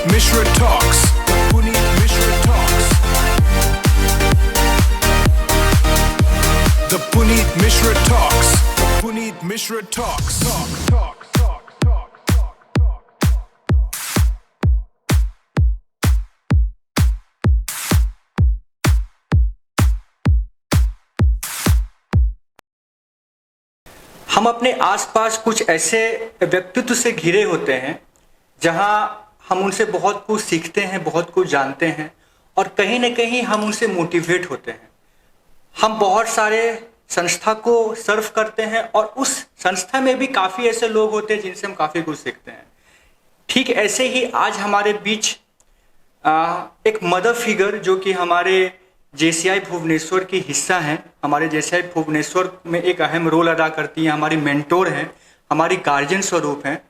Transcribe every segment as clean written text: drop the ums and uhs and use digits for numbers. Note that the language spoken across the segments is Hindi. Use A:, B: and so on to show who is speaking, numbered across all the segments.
A: Mishra Talks. The Puneet Mishra Talks. The Puneet Mishra Talks. The Puneet Mishra Talks. Talk.
B: हम अपने आसपास कुछ ऐसे व्यक्तित्व से घिरे होते हैं जहां हम उनसे बहुत कुछ सीखते हैं, बहुत कुछ जानते हैं और कहीं ना कहीं हम उनसे मोटिवेट होते हैं। हम बहुत सारे संस्था को सर्व करते हैं और उस संस्था में भी काफ़ी ऐसे लोग होते हैं जिनसे हम काफ़ी कुछ सीखते हैं। ठीक ऐसे ही आज हमारे बीच एक मदर फिगर जो कि हमारे जेसीआई भुवनेश्वर की हिस्सा हैं, हमारे जेसीआई भुवनेश्वर में एक अहम रोल अदा करती हैं, हमारी मेंटोर हैं, हमारी गार्जियन स्वरूप हैं।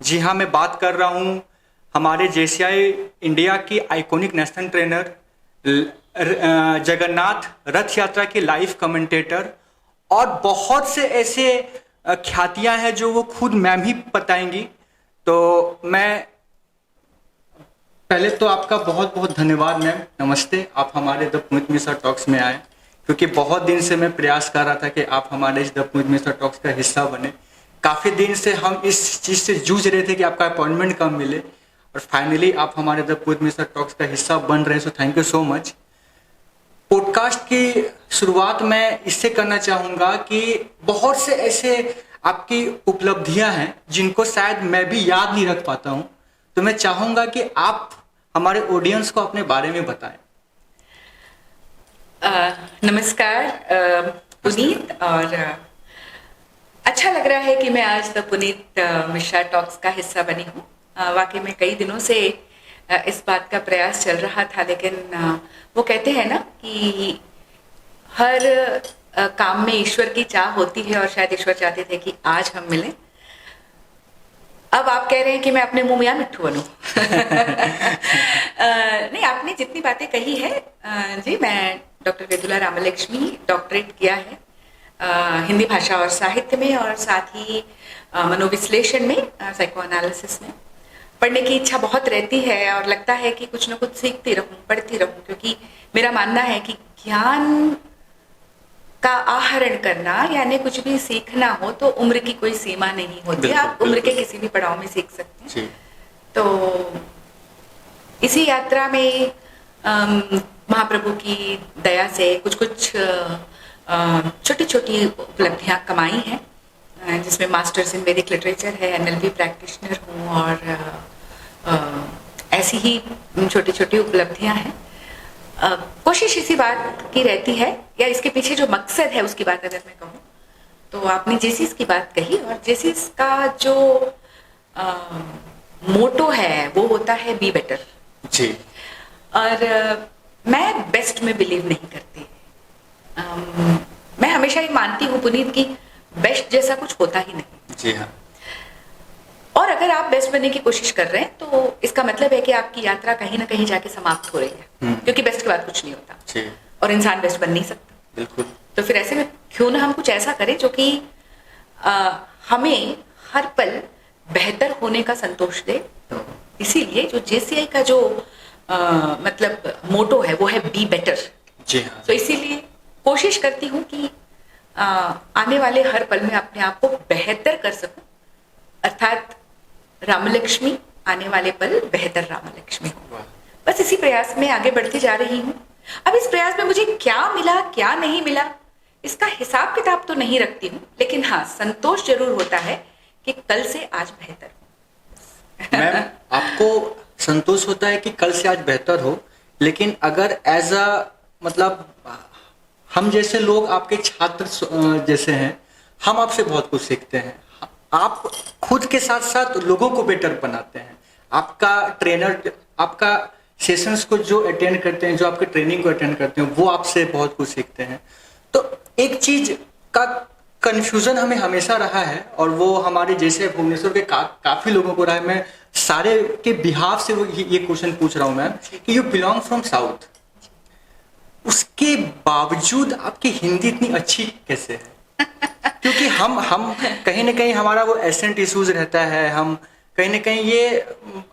B: जी हाँ, मैं बात कर रहा हूँ हमारे जेसीआई इंडिया की iconic national trainer, Jagannath Rath यात्रा की लाइव कमेंटेटर और बहुत से ऐसे ख्यातियाँ हैं जो वो खुद मैम ही बताएंगी। तो मैं पहले तो आपका बहुत बहुत धन्यवाद मैम, नमस्ते। आप हमारे द पुनीत मिश्रा टॉक्स में आए, क्योंकि बहुत दिन से मैं प्रयास कर रहा था कि आप हमारे इस द पुनीत मिश्रा टॉक्स का हिस्सा बने। काफ़ी दिन से हम इस चीज़ से जूझ रहे थे कि आपका अपॉइंटमेंट कब मिले और फाइनली आप हमारे द पुनीत मिश्रा टॉक्स का हिस्सा बन रहे हैं। सो thank you so much. Podcast की शुरुआत मैं इससे करना चाहूँगा कि बहुत से ऐसे आपकी उपलब्धियाँ हैं जिनको शायद मैं भी याद नहीं रख पाता हूँ, तो मैं चाहूँगा कि आप हमारे ऑडियंस को अपने बारे में बताएं।
C: नमस्कार पुनीत, और अच्छा लग रहा है कि मैं आज द पुनीत मिश्रा टॉक्स का हिस्सा बनी हूँ। वाकई में कई दिनों से इस बात का प्रयास चल रहा था, लेकिन वो कहते हैं ना कि हर काम में ईश्वर की चाह होती है और शायद ईश्वर चाहते थे कि आज हम मिलें। अब आप कह रहे हैं कि मैं अपने मुंह मियां मिट्ठू बनूं। नहीं, आपने जितनी बातें कही है, जी मैं डॉक्टर वेदुला रामलक्ष्मी, डॉक्टरेट किया है हिंदी भाषा और साहित्य में, और साथ ही मनोविश्लेषण में, साइको एनालिसिस में। पढ़ने की इच्छा बहुत रहती है और लगता है कि कुछ ना कुछ सीखती रहूं, पढ़ती रहूं, क्योंकि मेरा मानना है कि ज्ञान का आहरण करना यानी कुछ भी सीखना हो तो उम्र की कोई सीमा नहीं होती। आप उम्र के किसी भी पड़ाव में सीख सकते हैं। तो इसी यात्रा में महाप्रभु की दया से कुछ कुछ छोटी छोटी उपलब्धियां कमाई हैं, जिसमें मास्टर्स इन वैदिक लिटरेचर है, एनएलपी प्रैक्टिशनर हूँ और ऐसी ही छोटी छोटी उपलब्धियां हैं। कोशिश इसी बात की रहती है, या इसके पीछे जो मकसद है उसकी बात अगर मैं कहूँ तो आपने जेसीस की बात कही, और जेसीस का जो मोटो है वो होता है बी बेटर
B: जी।
C: और मैं बेस्ट में बिलीव नहीं करती। मैं हमेशा ही मानती हूँ पुनीत की बेस्ट जैसा कुछ होता ही नहीं।
B: जी हाँ।
C: और अगर आप बेस्ट बनने की कोशिश कर रहे हैं तो इसका मतलब है कि आपकी यात्रा कहीं ना कहीं जाके समाप्त हो रही है, क्योंकि बेस्ट के बाद कुछ नहीं होता
B: जी। और
C: इंसान बेस्ट बन नहीं सकता।
B: बिल्कुल।
C: तो फिर ऐसे में क्यों ना हम कुछ ऐसा करें जो कि हमें हर पल बेहतर होने का संतोष दे। तो इसीलिए जो जेसीआई का जो मतलब मोटो है वो है बी बेटर।
B: जी हाँ।
C: तो इसीलिए कोशिश करती हूँ कि आने वाले हर पल में अपने आप को बेहतर कर सकूं, अर्थात रामलक्ष्मी आने वाले पल बेहतर रामलक्ष्मी हो। बस इसी प्रयास में आगे बढ़ती जा रही हूँ। अब इस प्रयास में मुझे क्या मिला क्या नहीं मिला इसका हिसाब किताब तो नहीं रखती हूँ, लेकिन हाँ संतोष जरूर होता है कि कल से आज बेहतर हो।
B: मैम, आपको संतोष होता है कि कल से आज बेहतर हो, लेकिन अगर एज अ मतलब हम जैसे लोग आपके छात्र जैसे हैं, हम आपसे बहुत कुछ सीखते हैं। आप खुद के साथ साथ लोगों को बेटर बनाते हैं। आपका ट्रेनर आपका सेशंस को जो अटेंड करते हैं, जो आपके ट्रेनिंग को अटेंड करते हैं, वो आपसे बहुत कुछ सीखते हैं। तो एक चीज का कंफ्यूजन हमें हमेशा रहा है, और वो हमारे जैसे भुवनेश्वर के काफी लोगों को रहा है। मैं सारे के बिहाफ से ये क्वेश्चन पूछ रहा हूँ मैम कि यू बिलोंग फ्रॉम साउथ, उसके बावजूद आपकी हिंदी इतनी अच्छी कैसे है? क्योंकि हम कहीं ना कहीं हमारा वो एसेंट इश्यूज रहता है, हम कहीं ना कहीं ये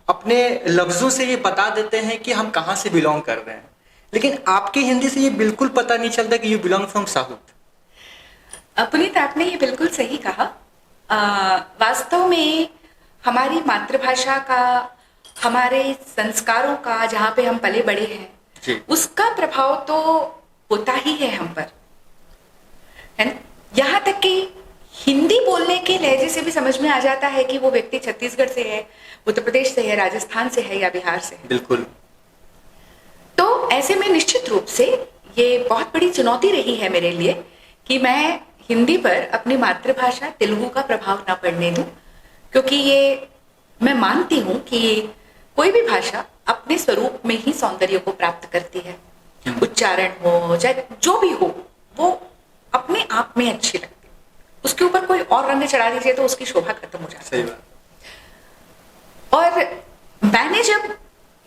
B: अपने लफ्जों से ये बता देते हैं कि हम कहाँ से बिलोंग कर रहे हैं, लेकिन आपकी हिंदी से ये बिल्कुल पता नहीं चलता कि you belong from south.
C: Puneet, आपने ये बिल्कुल सही कहा। वास्तव में हमारी मातृभाषा का, हमारे संस्कारों का, जहाँ पे हम पले बड़े हैं
B: जी।
C: उसका प्रभाव तो होता ही है हम पर, है ना। यहाँ तक कि हिंदी बोलने के लहजे से भी समझ में आ जाता है कि वो व्यक्ति छत्तीसगढ़ से है, उत्तर प्रदेश से है, राजस्थान से है या बिहार से है।
B: बिल्कुल।
C: तो ऐसे में निश्चित रूप से ये बहुत बड़ी चुनौती रही है मेरे लिए कि मैं हिंदी पर अपनी मातृभाषा तेलुगु का प्रभाव ना पड़ने दूं, क्योंकि ये मैं मानती हूं कि कोई भी भाषा अपने स्वरूप में ही सौंदर्य को प्राप्त करती है। उच्चारण हो चाहे जो भी हो, वो अपने आप में अच्छी लगती है। उसके ऊपर कोई और रंग चढ़ा दीजिए तो उसकी शोभा खत्म हो जाती है।
B: सही बात।
C: और मैंने जब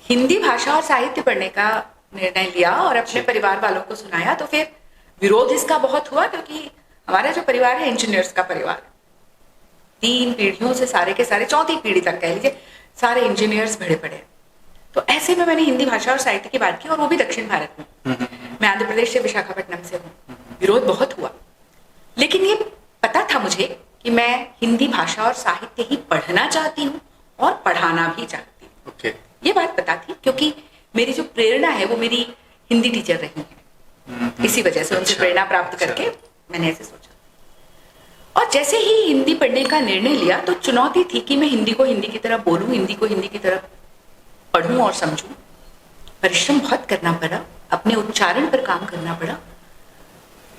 C: हिंदी भाषा और साहित्य पढ़ने का निर्णय लिया और अपने परिवार वालों को सुनाया तो फिर विरोध इसका बहुत हुआ, क्योंकि हमारा जो परिवार है इंजीनियर्स का परिवार है। 3 पीढ़ियों से सारे के सारे, 4थी पीढ़ी तक कह लीजिए, सारे इंजीनियर्स भरे पड़े हैं। तो ऐसे में मैंने हिंदी भाषा और साहित्य की बात की, और वो भी दक्षिण भारत में। मैं आंध्र प्रदेश से, विशाखापट्टनम से हूँ। विरोध बहुत हुआ, लेकिन ये पता था मुझे कि मैं हिंदी भाषा और साहित्य ही पढ़ना चाहती हूँ और पढ़ाना भी चाहती हूँ।
B: ओके।
C: ये बात पता थी, क्योंकि मेरी जो प्रेरणा है वो मेरी हिंदी टीचर रही है। इसी वजह से उनसे प्रेरणा प्राप्त करके मैंने ऐसे सोचा। और जैसे ही हिंदी पढ़ने का निर्णय लिया तो चुनौती थी कि मैं हिंदी को हिंदी की तरह बोलूं, हिंदी को हिंदी की तरह पढ़ूं और समझूं। परिश्रम बहुत करना पड़ा, अपने उच्चारण पर काम करना पड़ा,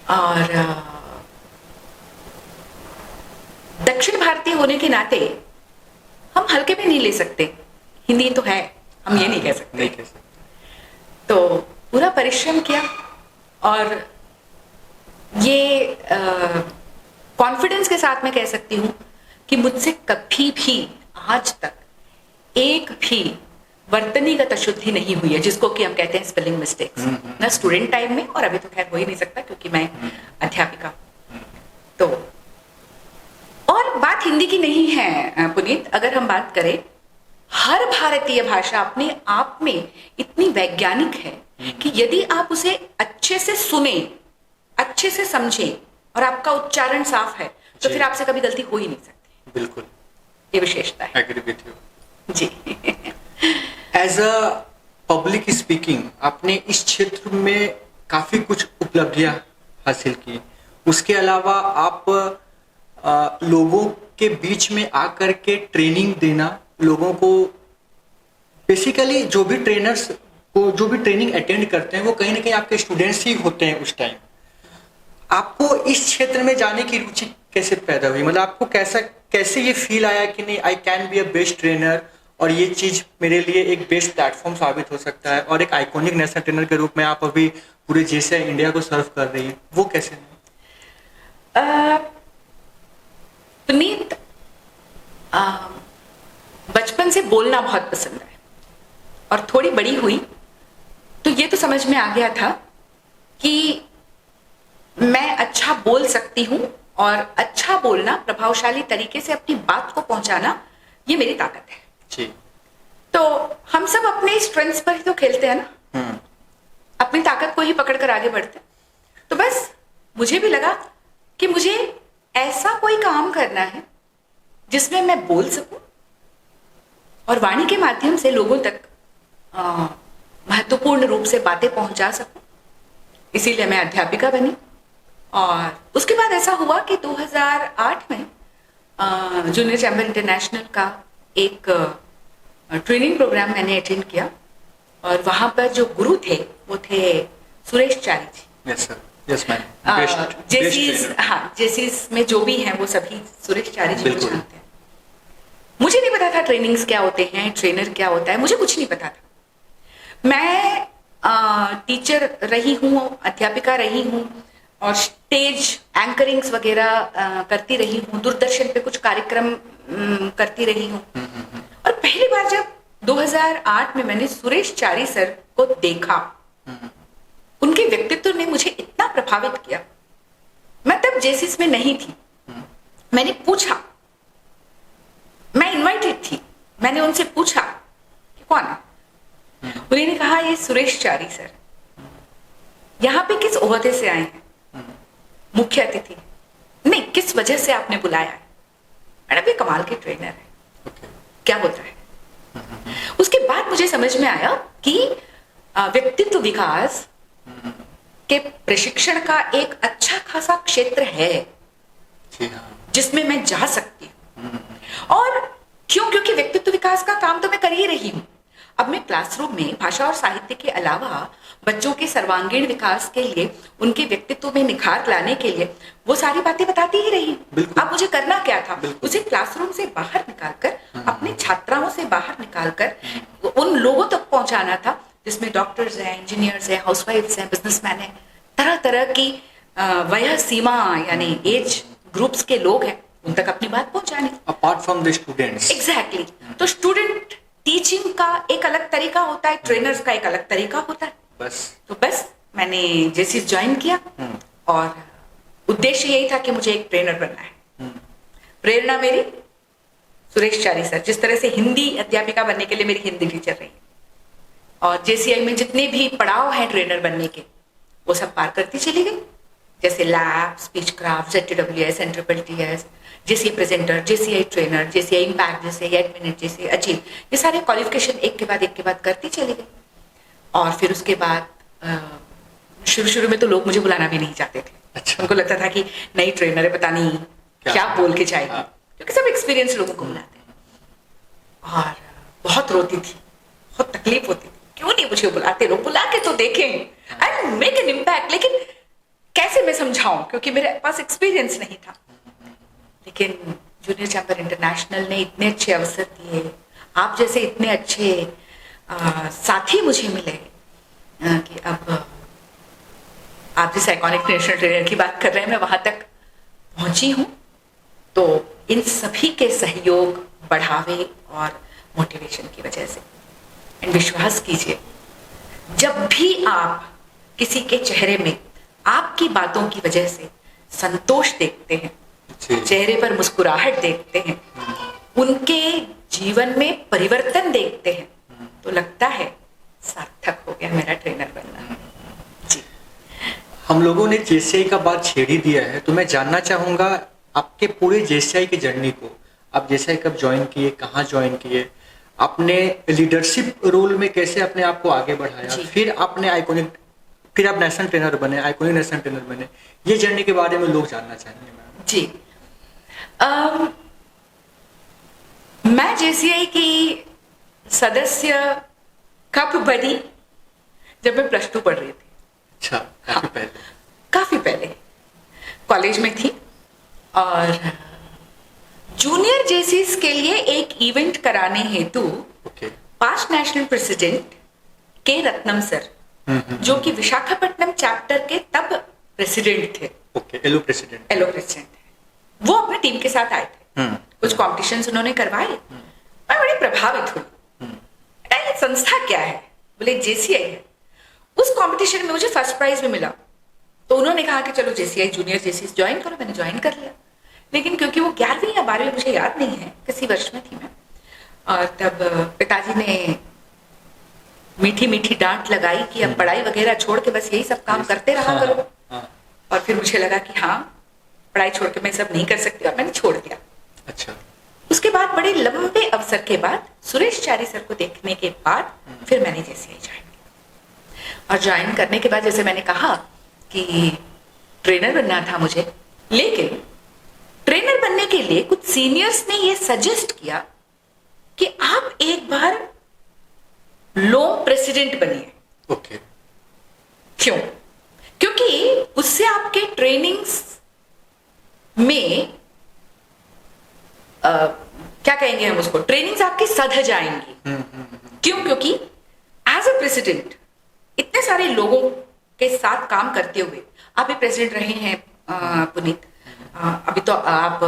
C: और दक्षिण भारतीय होने के नाते हम हल्के में नहीं ले सकते। हिंदी तो है, हम ये नहीं कह सकते।
B: नहीं कह सकते।
C: तो पूरा परिश्रम किया, और ये कॉन्फिडेंस के साथ मैं कह सकती हूँ कि मुझसे कभी भी आज तक एक भी वर्तनीगत अशुद्धि नहीं हुई है, जिसको कि हम कहते हैं स्पेलिंग मिस्टेक्स, ना स्टूडेंट टाइम में, और अभी तो खैर हो ही नहीं सकता क्योंकि मैं अध्यापिका। तो और बात हिंदी की नहीं है पुनीत, अगर हम बात करें, हर भारतीय भाषा अपने आप में इतनी वैज्ञानिक है कि यदि आप उसे अच्छे से सुने, अच्छे से समझें और आपका उच्चारण साफ है तो फिर आपसे कभी गलती हो ही नहीं सकती।
B: बिल्कुल,
C: ये विशेषता है।
B: एग्री विथ यू
C: जी।
B: एज अ पब्लिक स्पीकिंग आपने इस क्षेत्र में काफी कुछ उपलब्धियां हासिल की। उसके अलावा आप लोगों के बीच में आकर के ट्रेनिंग देना, लोगों को बेसिकली जो भी ट्रेनर्स को जो भी ट्रेनिंग अटेंड करते हैं वो कहीं ना कहीं आपके स्टूडेंट्स ही होते हैं उस टाइम। आपको इस क्षेत्र में जाने की रुचि कैसे पैदा हुई? मतलब आपको कैसे ये फील आया कि नहीं, I can be a best trainer, और ये चीज मेरे लिए एक बेस्ट प्लेटफॉर्म साबित हो सकता है, और एक आइकॉनिक नेशनल ट्रेनर के रूप में आप अभी पूरे जैसे इंडिया को सर्व कर रही है, वो कैसे?
C: पुनीत, बचपन से बोलना बहुत पसंद है, और थोड़ी बड़ी हुई तो ये तो समझ में आ गया था कि मैं अच्छा बोल सकती हूँ, और अच्छा बोलना, प्रभावशाली तरीके से अपनी बात को पहुंचाना, ये मेरी ताकत है
B: जी।
C: तो हम सब अपने स्ट्रेंथ्स पर ही तो खेलते हैं ना, अपनी ताकत को ही पकड़कर आगे बढ़ते। तो बस मुझे भी लगा कि मुझे ऐसा कोई काम करना है जिसमें मैं बोल सकूं और वाणी के माध्यम से लोगों तक महत्वपूर्ण रूप से बातें पहुंचा सकूं। इसीलिए मैं अध्यापिका बनी, और उसके बाद ऐसा हुआ कि 2008 में जूनियर चैंबर इंटरनेशनल का एक ट्रेनिंग प्रोग्राम मैंने अटेंड किया, और वहां पर जो गुरु थे वो थे Suresh Chari ji.
B: Yes sir, yes ma'am.
C: Jaycees में जो भी हैं वो सभी सुरेश चारी जी को जानते हैं। मुझे नहीं पता था ट्रेनिंग्स क्या होते हैं, ट्रेनर क्या होता है, मुझे कुछ नहीं पता था। मैं टीचर रही हूँ, अध्यापिका रही हूँ, और स्टेज एंकरिंग्स वगैरह करती रही हूँ, दूरदर्शन पे कुछ कार्यक्रम करती रही हूँ। और पहली बार जब 2008 में मैंने सुरेश चारी सर को देखा, उनके व्यक्तित्व ने मुझे इतना प्रभावित किया। मैं तब जेसिस में नहीं थी, मैंने पूछा, मैं इनवाइटेड थी, मैंने उनसे पूछा कि कौन है, उन्होंने कहा ये सुरेश चारी सर, यहाँ पे किस ओहदे से आए हैं, मुख्य अतिथि नहीं, किस वजह से आपने बुलाया है? मैडम ये कमाल के ट्रेनर है, क्या होता है? उसके बाद मुझे समझ में आया कि व्यक्तित्व विकास के प्रशिक्षण का एक अच्छा खासा क्षेत्र है जिसमें मैं जा सकती हूँ। और क्यों? क्योंकि व्यक्तित्व विकास का काम तो मैं कर ही रही हूँ। अब मैं क्लासरूम में भाषा और साहित्य के अलावा बच्चों के सर्वांगीण विकास के लिए, उनके व्यक्तित्व में निखार लाने के लिए वो सारी बातें बताती ही रही। अब मुझे करना क्या था? उसे क्लासरूम से बाहर निकालकर, अपने छात्राओं से बाहर निकालकर उन लोगों तक पहुंचाना था जिसमें डॉक्टर्स हैं, इंजीनियर्स हैं, हाउसवाइफ्स हैं, बिजनेसमैन हैं, तरह तरह की वयः सीमा यानी एज ग्रुप्स के लोग हैं, उन तक अपनी बात पहुंचानी।
B: Apart from the students.
C: Exactly. तो स्टूडेंट टीचिंग का एक अलग तरीका होता है, ट्रेनर्स का एक अलग तरीका होता है। बस मैंने जेसीस ज्वाइन किया और उद्देश्य यही था कि मुझे एक ट्रेनर बनना है। प्रेरणा मेरी सुरेश चारी सर, जिस तरह से हिंदी अध्यापिका बनने के लिए मेरी हिंदी टीचर रही, और जेसीआई में जितने भी पड़ाव हैं ट्रेनर बनने के वो सब पार करती चली गई, जैसे lab, speech craft, ZTWS, NTTS, JCI presenter, JCI trainer, JCI impact, JCI admin, JCI achieve, ये सारे क्वालिफिकेशन एक के बाद करती चली गई। और फिर उसके बाद शुरू में तो लोग मुझे बुलाना भी नहीं चाहते थे।
B: अच्छा।
C: उनको लगता था कि नई ट्रेनर है, पता नहीं क्या बोल के जाएगी, क्योंकि सब एक्सपीरियंस लोगों को बुलाते हैं। और बहुत रोती थी, बहुत तकलीफ होती थी, क्यों नहीं मुझे बुलाते लोग, बुला के तो देखें, आई मेक एन इम्पैक्ट। लेकिन कैसे मैं समझाऊं, क्योंकि मेरे पास एक्सपीरियंस नहीं था। लेकिन जूनियर चैम्बर इंटरनेशनल ने इतने अच्छे अवसर दिए, आप जैसे इतने अच्छे साथी मुझे मिले कि अब आप जिस आइकॉनिक नेशनल ट्रेनर की बात कर रहे हैं, मैं वहां तक पहुंची हूं। तो इन सभी के सहयोग, बढ़ावे और मोटिवेशन की वजह से, एंड विश्वास कीजिए, जब भी आप किसी के चेहरे में आपकी बातों की वजह से संतोष देखते हैं, चेहरे पर मुस्कुराहट देखते हैं, उनके जीवन में परिवर्तन देखते हैं, तो लगता है सार्थक हो गया मेरा ट्रेनर बनना। जी।
B: हम लोगों ने जेसीआई का बात छेड़ ही दिया है, तो मैं जानना चाहूंगा आपके पूरे जेसीआई की जर्नी को। आप जेसीआई कब ज्वाइन किए, कहाँ ज्वाइन किए, आपने लीडरशिप रोल में कैसे अपने आप को आगे बढ़ाया, फिर आपने आइकॉनिक, फिर आप नेशनल ट्रेनर बने, आइकॉनिक नेशनल ट्रेनर बने, ये जर्नी के बारे में लोग जानना चाहेंगे मैम।
C: जी। मैं जेसीआई की सदस्य कब बनी? जब मैं +2 पढ़ रही थी।
B: अच्छा, काफी पहले।
C: काफी पहले कॉलेज में थी, और जूनियर जेसीस के लिए एक इवेंट कराने हेतु पास्ट नेशनल प्रेसिडेंट के रत्नम सर, जो कि विशाखापट्टनम चैप्टर के तब प्रेसिडेंट थे,
B: एलो प्रेसिडेंट,
C: वो अपने टीम के साथ आए थे। कुछ कॉम्पिटिशन्स उन्होंने करवाए, मैं बड़ी प्रभावित हुई। ये संस्था क्या है? बोले जेसीआई है। उस कंपटीशन में मुझे फर्स्ट प्राइज भी मिला, तो उन्होंने कहा कि चलो जेसीआई जूनियर जेसीस ज्वाइन करो। मैंने ज्वाइन कर लिया, लेकिन क्योंकि वो 11वीं या 12वीं, मुझे याद नहीं है किसी वर्ष में थी मैं, और तब पिताजी ने मीठी मीठी डांट लगाई कि अब पढ़ाई वगैरह छोड़ के बस यही सब काम करते रहा करो। और फिर मुझे लगा कि हाँ, पढ़ाई छोड़ के मैं सब नहीं कर सकती, और मैंने छोड़ दिया।
B: अच्छा।
C: उसके बाद बड़े लंबे अवसर के बाद, सुरेश चारी सर को देखने के बाद, फिर मैंने जेसीआई ज्वाइन किया। और ज्वाइन करने के बाद, जैसे मैंने कहा कि ट्रेनर बनना था मुझे, लेकिन ट्रेनर बनने के लिए कुछ सीनियर्स ने ये सजेस्ट किया कि आप एक बार लोम प्रेसिडेंट बनिए।
B: ओके।
C: क्यों? क्योंकि उससे आपके ट्रेनिंग्स में क्या कहेंगे हम उसको, ट्रेनिंग्स आपकी सध जाएंगी। क्यों? क्योंकि एज अ प्रेसिडेंट इतने सारे लोगों के साथ काम करते हुए, आप भी प्रेसिडेंट रहे हैं पुनीत, अभी तो आप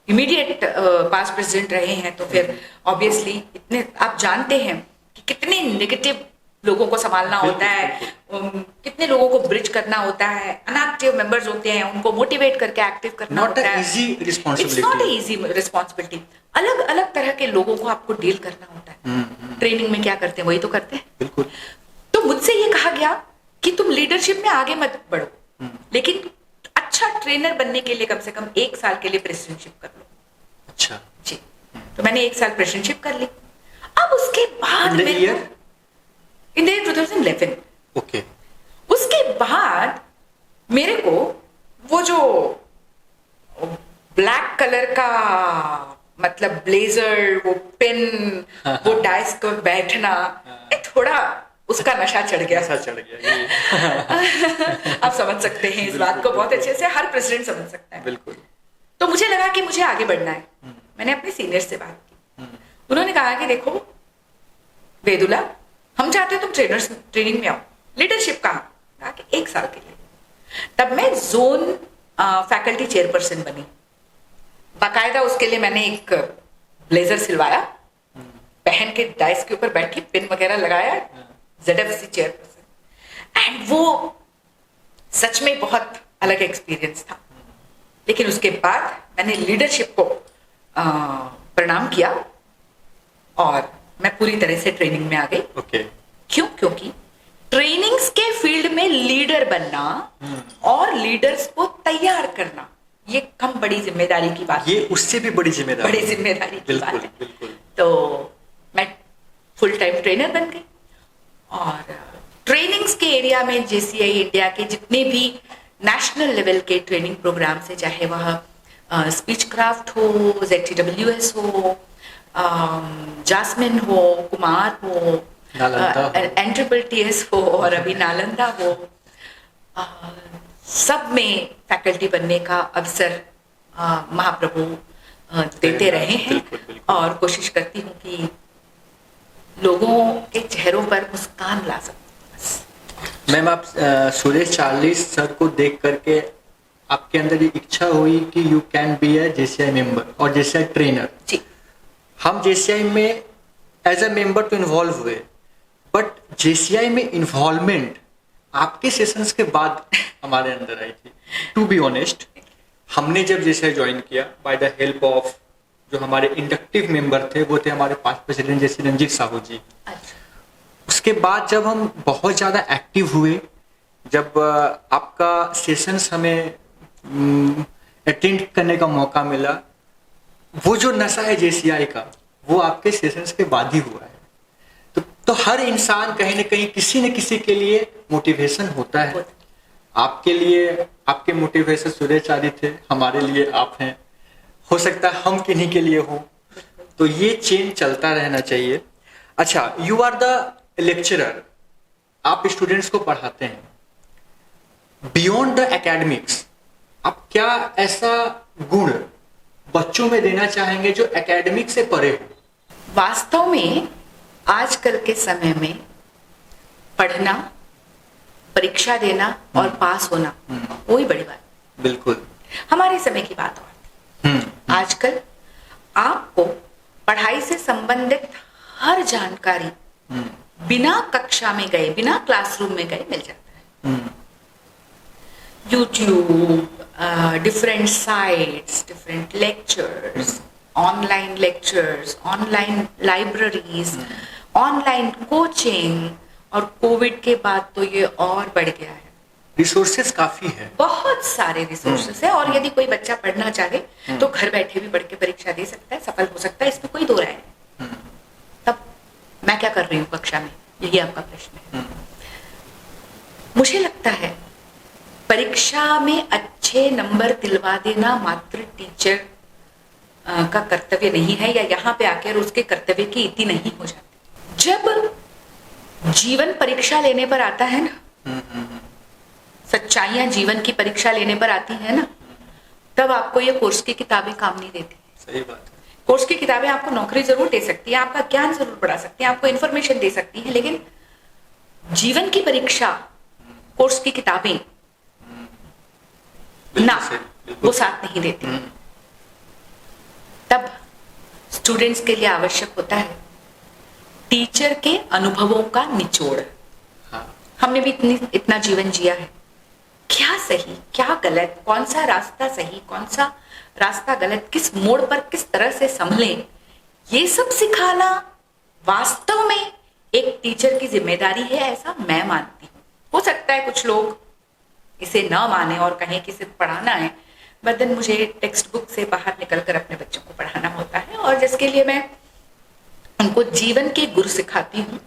C: इमीडिएट पास्ट प्रेसिडेंट रहे हैं, तो फिर ऑब्वियसली इतने आप जानते हैं कि कितने नेगेटिव लोगों को संभालना होता है, कितने लोगों को ब्रिज करना होता है, अनएक्टिव मेंबर्स होते हैं उनको मोटिवेट करके एक्टिव करना होता है।
B: It's not
C: a easy responsibility. अलग अलग तरह के लोगों को आपको डील करना होता है। ट्रेनिंग में क्या करते हैं वही तो करते हैं।
B: बिल्कुल।
C: तो मुझसे ये कहा गया कि तुम लीडरशिप में आगे मत बढ़ो, लेकिन अच्छा ट्रेनर बनने के लिए कम से कम 1 साल के लिए प्रेसिडेंटशिप कर लो।
B: अच्छा
C: जी, तो मैंने 1 साल प्रेसिडेंटशिप कर ली। अब उसके बाद इन द ईयर 2011।
B: ओके।
C: उसके बाद मेरे को वो जो ब्लैक कलर का मतलब ब्लेजर, वो पिन, वो डाइस को बैठना, थोड़ा उसका नशा चढ़ गया। आप समझ सकते हैं इस बात को बहुत अच्छे से, हर प्रेसिडेंट समझ सकता है।
B: बिल्कुल।
C: तो मुझे लगा कि मुझे आगे बढ़ना है। मैंने अपने सीनियर से बात की। उन्होंने कहा कि देखो वेदुला, हम चाहते हो तुम ट्रेनिंग में आओ, लीडरशिप कहाँ? कहा कि 1 साल के लिए। तब मैं जोन फैकल्टी चेयरपर्सन बनी। बाकायदा उसके लिए मैंने एक ब्लेजर सिलवाया, पहन के डाइस के ऊपर बैठी, पिन वगैरह लगाया, ZFC चेयरपर्सन। एंड वो सच में बहुत अलग एक्सपीरियंस था। लेकिन उसके बाद मैंने लीडरशिप को प्रणाम किया और मैं पूरी तरह से ट्रेनिंग में आ गई।
B: ओके।
C: क्यों? क्योंकि ट्रेनिंग्स के फील्ड में लीडर बनना और लीडर्स को तैयार करना, ये कम बड़ी जिम्मेदारी की बात है।
B: ये उससे भी बड़ी जिम्मेदारी
C: की बात है।
B: बिल्कुल।
C: तो मैं फुल टाइम ट्रेनर बन गई और ट्रेनिंग्स के एरिया में JCI इंडिया के जितने भी नेशनल लेवल के ट्रेनिंग प्रोग्राम से, चाहे वह स्पीच क्राफ्ट हो, ZTWS हो, जास्मिन हो, कुमार हो, एंट्रिपल TS हो और अभी नालंदा हो, सब में फैकल्टी बनने का अवसर महाप्रभु देते रहे हैं। बिल्कुल। और कोशिश करती हूँ कि लोगों के चेहरों पर मुस्कान ला सकूं।
B: मैम, आप सुरेश चार्लिस सर को देख करके आपके अंदर ये इच्छा हुई कि you can be A JCI member और JCI ट्रेनर।
C: जी।
B: हम JCI में एज ए मेंबर तो इन्वॉल्व हुए, बट JCI में इन्वॉल्वमेंट आपके सेशंस के बाद हमारे अंदर आई थी। टू बी ऑनेस्ट, हमने जब JCI ज्वाइन किया बाय द हेल्प ऑफ जो हमारे इंडक्टिव मेंबर थे, वो थे हमारे पास्ट प्रेसिडेंट जैसे रंजीत साहू जी।
C: अच्छा।
B: उसके बाद जब हम बहुत ज़्यादा एक्टिव हुए, जब आपका सेशंस हमें अटेंड करने का मौका मिला, वो जो नशा है JCI का, वो आपके सेशंस के बाद ही हुआ है। तो हर इंसान कहीं ना कहीं किसी न किसी के लिए मोटिवेशन होता है। आपके लिए आपके मोटिवेशन सुरेश चारी थे, हमारे लिए आप हैं, हो सकता है हम किन्हीं के लिए हो। तो ये चेन चलता रहना चाहिए। अच्छा, यू आर द लेक्चरर, आप स्टूडेंट्स को पढ़ाते हैं। बियॉन्ड द एकेडमिक्स, आप क्या ऐसा गुण बच्चों में देना चाहेंगे जो एकेडमिक से परे हो?
C: वास्तव में आजकल के समय में पढ़ना, परीक्षा देना और पास होना वही बड़ी बात।
B: बिल्कुल।
C: हमारे समय की बात और आजकल आपको पढ़ाई से संबंधित हर जानकारी बिना कक्षा में गए, बिना क्लासरूम में गए मिल जाता है। YouTube, different sites, different lectures, online lectures, online libraries, online coaching, और कोविड के बाद तो ये और बढ़ गया है।
B: रिसोर्सेज काफी है,
C: बहुत सारे रिसोर्सेज है, और यदि कोई बच्चा पढ़ना चाहे तो घर बैठे भी पढ़ के परीक्षा दे सकता है, सफल हो सकता है, इसमें कोई दो राय नहीं। तब मैं क्या कर रही हूँ कक्षा में, यही आपका प्रश्न है। मुझे लगता है परीक्षा में अच्छे नंबर दिलवा देना मात्र टीचर का कर्तव्य नहीं है, या यहाँ पे आकर उसके कर्तव्य की इति नहीं हो जाती। जब जीवन परीक्षा लेने पर आता है ना, सच्चाइयां जीवन की परीक्षा लेने पर आती है ना, तब आपको ये कोर्स की किताबें काम नहीं देती।
B: सही बात है।
C: कोर्स की किताबें आपको नौकरी जरूर दे सकती है, आपका ज्ञान जरूर बढ़ा सकती है, आपको इंफॉर्मेशन दे सकती है, लेकिन जीवन की परीक्षा, कोर्स की किताबें ना, वो साथ नहीं देती। तब स्टूडेंट्स के लिए आवश्यक होता है टीचर के अनुभवों का निचोड़।
B: हाँ।
C: हमने भी इतना जीवन जिया है, क्या सही क्या गलत, कौन सा रास्ता सही कौन सा रास्ता गलत, किस मोड़ पर किस तरह से संभले, ये सब सिखाना वास्तव में एक टीचर की जिम्मेदारी है, ऐसा मैं मानती हूँ। हो सकता है कुछ लोग इसे न माने और कहें कि सिर्फ पढ़ाना है, बट देन मुझे टेक्स्ट बुक से बाहर निकलकर अपने बच्चों को पढ़ाना होता है, और जिसके लिए मैं उनको जीवन के गुर सिखाती हूँ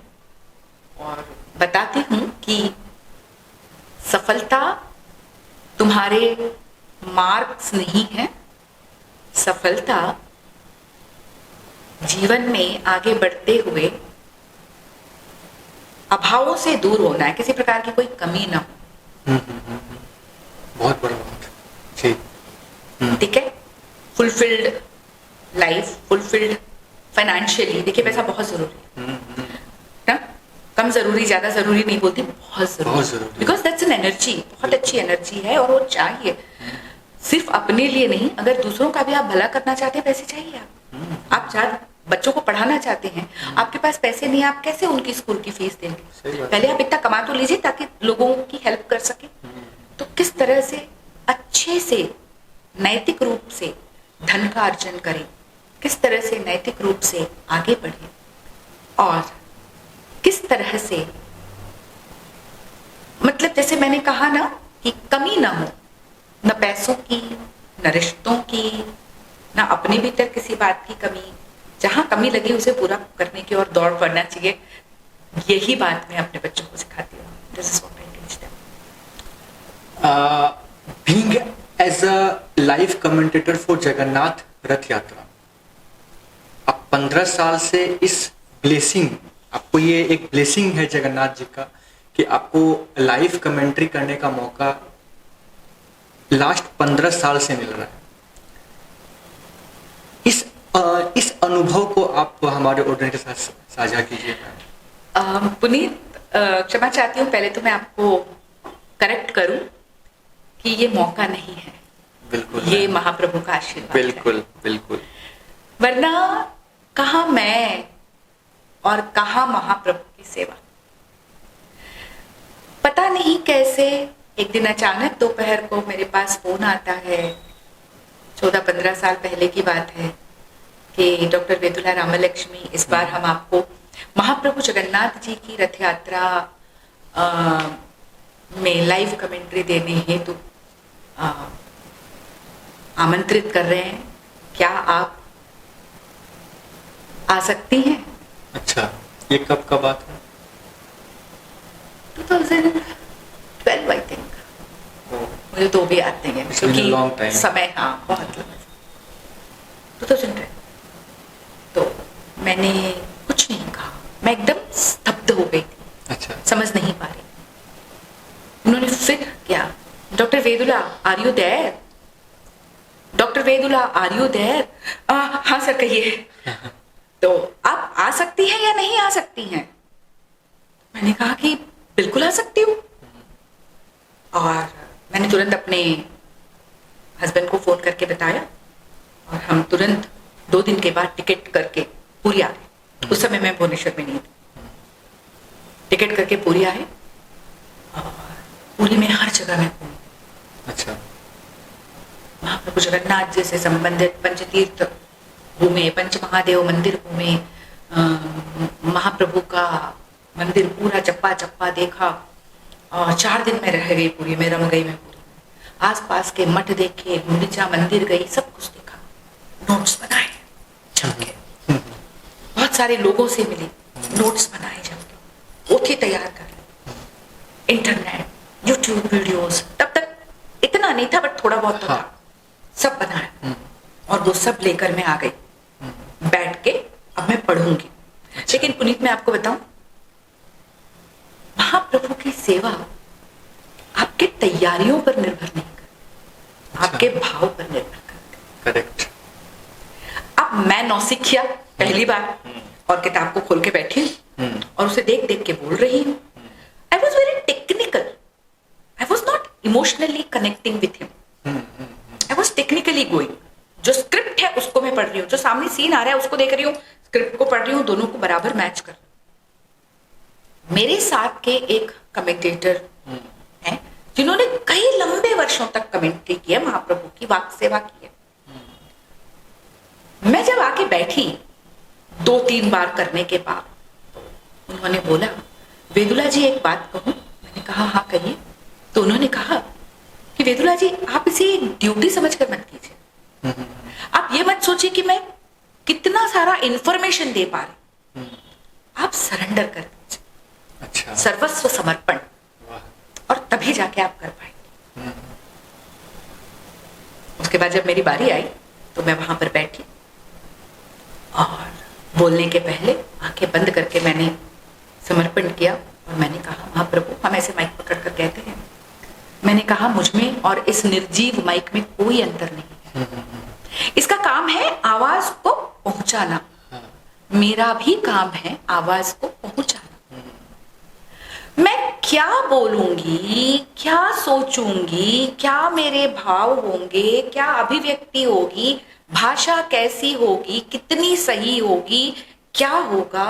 C: और बताती हूँ कि सफलता तुम्हारे मार्क्स नहीं है, सफलता जीवन में आगे बढ़ते हुए अभावों से दूर होना है, किसी प्रकार की कोई कमी ना हो।
B: बहुत बड़ा बात जी।
C: ठीक है, फुलफिल्ड लाइफ, फुलफिल्ड फाइनेंशियली। देखिए पैसा बहुत जरूरी है ना, कम जरूरी ज्यादा जरूरी नहीं बोलती, बहुत जरूरी, बिकॉज दैट्स एन एनर्जी, बहुत अच्छी एनर्जी है और वो चाहिए। सिर्फ अपने लिए नहीं, अगर दूसरों का भी आप भला करना चाहते हैं पैसे चाहिए। आप चाहे बच्चों को पढ़ाना चाहते हैं, आपके पास पैसे नहीं, आप कैसे उनकी स्कूल की फीस देंगे? पहले आप इतना कमा तो लीजिए ताकि लोगों की हेल्प कर सके। तो किस तरह से अच्छे से नैतिक रूप से धन का अर्जन करें, किस तरह से नैतिक रूप से आगे बढ़े, और किस तरह से, मतलब जैसे मैंने कहा ना कि कमी ना हो, न पैसों की, न रिश्तों की, न अपने भीतर किसी बात की कमी, जहां कमी लगी उसे पूरा करने की ओर दौड़ पड़ना चाहिए। यही बात मैं अपने बच्चों को सिखाती हूँ। This is what I teach them.
B: Being as a live commentator for Jagannath Rath Yatra, अब 15 साल से इस ब्लेसिंग, आपको ये एक ब्लेसिंग है जगन्नाथ जी का कि आपको लाइव कमेंट्री करने का मौका लास्ट 15 साल से मिल रहा है। इस अनुभव को आप हमारे ऑडियंस के साथ साझा कीजिए।
C: पुनीत, क्षमा चाहती हूँ, पहले तो मैं आपको करेक्ट करूं कि ये मौका नहीं है,
B: बिल्कुल
C: ये महाप्रभु का आशीर्वाद
B: बिल्कुल
C: है।
B: बिल्कुल।
C: वरना कहाँ मैं और कहाँ महाप्रभु की सेवा। पता नहीं कैसे एक दिन अचानक दोपहर को मेरे पास फोन आता है, 14-15 साल पहले की बात है, कि डॉक्टर वेदुला रामलक्ष्मी, इस बार हम आपको महाप्रभु जगन्नाथ जी की रथ यात्रा में लाइव कमेंट्री देने हेतु आमंत्रित कर रहे हैं, क्या आप आ सकती हैं?
B: अच्छा, ये कब का बात है?
C: 2012 आई थिंक, मुझे तो भी याद नहीं है क्योंकि समय, हाँ बहुत लंबा, 2012। तो मैंने कुछ नहीं कहा, मैं एकदम स्तब्ध हो गई थी।
B: अच्छा।
C: समझ नहीं पा रही। उन्होंने फिर क्या, doctor Vedula are you there, doctor Vedula are you there? हाँ सर कहिए। तो आप आ सकती हैं या नहीं आ सकती हैं? मैंने कहा कि बिल्कुल आ सकती हूँ, और मैंने तुरंत अपने हस्बैंड को फोन करके बताया, और हम तुरंत 2 दिन के बाद टिकट करके पूरी आ गए। उस समय मैं भुवनेश्वर में नहीं थी। टिकट करके पूरी आए, और पूरी में हर जगह में घूमी।
B: अच्छा।
C: महाप्रभु जगन्नाथ जी से संबंधित पंचतीर्थ घूमे, पंच महादेव मंदिर घूमे, महाप्रभु का मंदिर पूरा चप्पा चप्पा देखा, और 4 दिन में रह गई पूरी में, रम गई मैं पूरी में। आस पास के मठ देखे, गुंडीचा मंदिर गई, सब कुछ देखा, नोट्स बनाए जमके, बहुत सारे लोगों से मिली, नोट्स बनाए जमके, पोथी तैयार कर ली, इंटरनेट, यूट्यूब वीडियोस, तब तक इतना नहीं था बट थोड़ा बहुत तो था, सब बनाया, और वो सब लेकर मैं आ गई बैठ के। अब मैं पढ़ूंगी। लेकिन पुनीत, मैं आपको बताऊं, महाप्रभु की सेवा आपके तैयारियों पर निर्भर नहीं करती, आपके भाव पर निर्भर करती।
B: करेक्ट।
C: अब मैं नौसिखिया पहली बार, और किताब को खोल के बैठी और उसे देख देख के बोल रही हूँ। I was very technical, I was not emotionally connecting with him, I was technically going. जो स्क्रिप्ट है उसको मैं पढ़ रही हूँ, जो सामने सीन आ रहा है उसको देख रही हूँ, स्क्रिप्ट को पढ़ रही हूँ, दोनों को बराबर मैच कर। मेरे साथ के एक कमेंटेटर हैं जिन्होंने कई लंबे वर्षों तक कमेंट्री की है, महाप्रभु की वाक सेवा की है। मैं जब आके बैठी 2-3 बार करने के बाद, उन्होंने बोला, वेदुला जी एक बात कहूं? मैंने कहा हाँ कहिए। तो उन्होंने कहा कि वेदुला जी आप इसे एक ड्यूटी समझकर मत कीजिए, आप ये मत सोचिए कि मैं कितना सारा इंफॉर्मेशन दे पा रही, आप सरेंडर कर दीजिए,
B: अच्छा,
C: सर्वस्व समर्पण, और तभी जाके आप कर पाएंगे। उसके बाद जब मेरी बारी आई तो मैं वहां पर बैठी और बोलने के पहले आंखें बंद करके मैंने समर्पण किया और मैंने कहा, महाप्रभु, हम ऐसे माइक पकड़ कर कहते हैं, मैंने कहा मुझ में और इस निर्जीव माइक में कोई अंतर नहीं है। इसका काम है आवाज को पहुंचाना, मेरा भी काम है आवाज को पहुंचाना। मैं क्या बोलूंगी, क्या सोचूंगी, क्या मेरे भाव होंगे, क्या अभिव्यक्ति होगी, भाषा कैसी होगी, कितनी सही होगी, क्या होगा,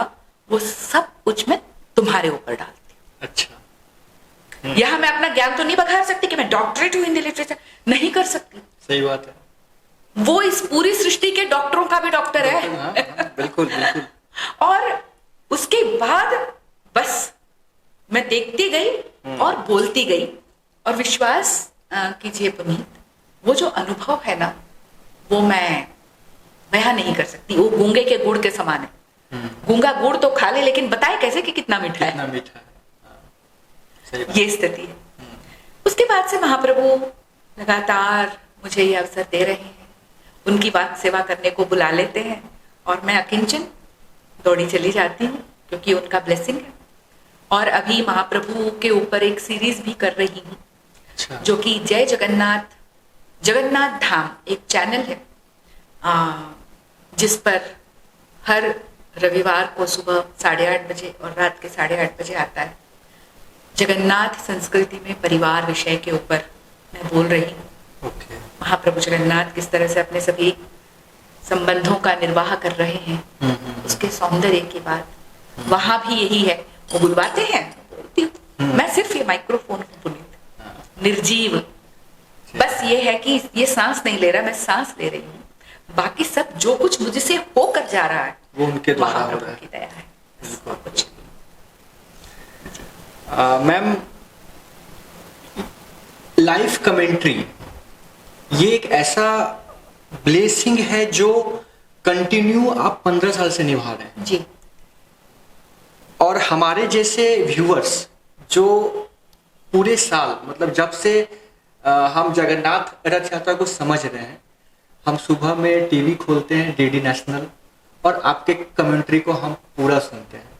C: वो सब कुछ मैं तुम्हारे ऊपर डालती हूँ।
B: अच्छा,
C: यहां मैं अपना ज्ञान तो नहीं बघार सकती कि मैं डॉक्टरेट हूं हिंदी लिटरेचर, नहीं कर सकती।
B: सही बात है।
C: वो इस पूरी सृष्टि के डॉक्टरों का भी डॉक्टर है।
B: हाँ, बिल्कुल बिल्कुल।
C: और उसके बाद बस मैं देखती गई और बोलती गई, और विश्वास कीजिए पुनीत, वो जो अनुभव है ना, वो मैं बयां नहीं कर सकती। वो गूंगे के गुड़ के समान है। गूंगा गुड़ तो खा ले, लेकिन बताए कैसे कि कितना मीठा है।
B: कितना मीठा है। हाँ, सही बात।
C: ये स्थिति है। उसके बाद से महाप्रभु लगातार मुझे ये अवसर दे रहे हैं, उनकी वाक सेवा करने को बुला लेते हैं, और मैं अकिंचन दौड़ी चली जाती हूँ क्योंकि उनका ब्लेसिंग है। और अभी महाप्रभु के ऊपर एक सीरीज भी कर रही हूँ,
B: अच्छा,
C: जो कि जय जगन्नाथ धाम एक चैनल है, जिस पर हर रविवार को सुबह 8:30 बजे और रात के 8:30 बजे आता है। जगन्नाथ संस्कृति में परिवार विषय के ऊपर मैं बोल रही हूँ।
B: ओके।
C: महाप्रभु जगन्नाथ किस तरह से अपने सभी संबंधों का निर्वाह कर रहे हैं, उसके सौंदर्य की बात वहां भी यही है। वो बुलवाते हैं, बोलती हूँ, मैं सिर्फ ये माइक्रोफोन को पुनीत निर्जीव, बस ये है कि ये सांस नहीं ले रहा, मैं सांस ले रही हूँ। बाकी सब जो कुछ मुझसे होकर जा रहा है
B: वो उनके द्वारा हो
C: महाप्रभु
B: रहा है।
C: की दया है, और कुछ
B: मैम, लाइव कमेंट्री ये एक ऐसा ब्लेसिंग है जो कंटिन्यू आप 15 साल से निभा रहे हैं
C: जी।
B: और हमारे जैसे व्यूअर्स जो पूरे साल, मतलब जब से हम जगन्नाथ रथ यात्रा को समझ रहे हैं, हम सुबह में टीवी खोलते हैं डीडी नेशनल और आपके कमेंट्री को हम पूरा सुनते हैं।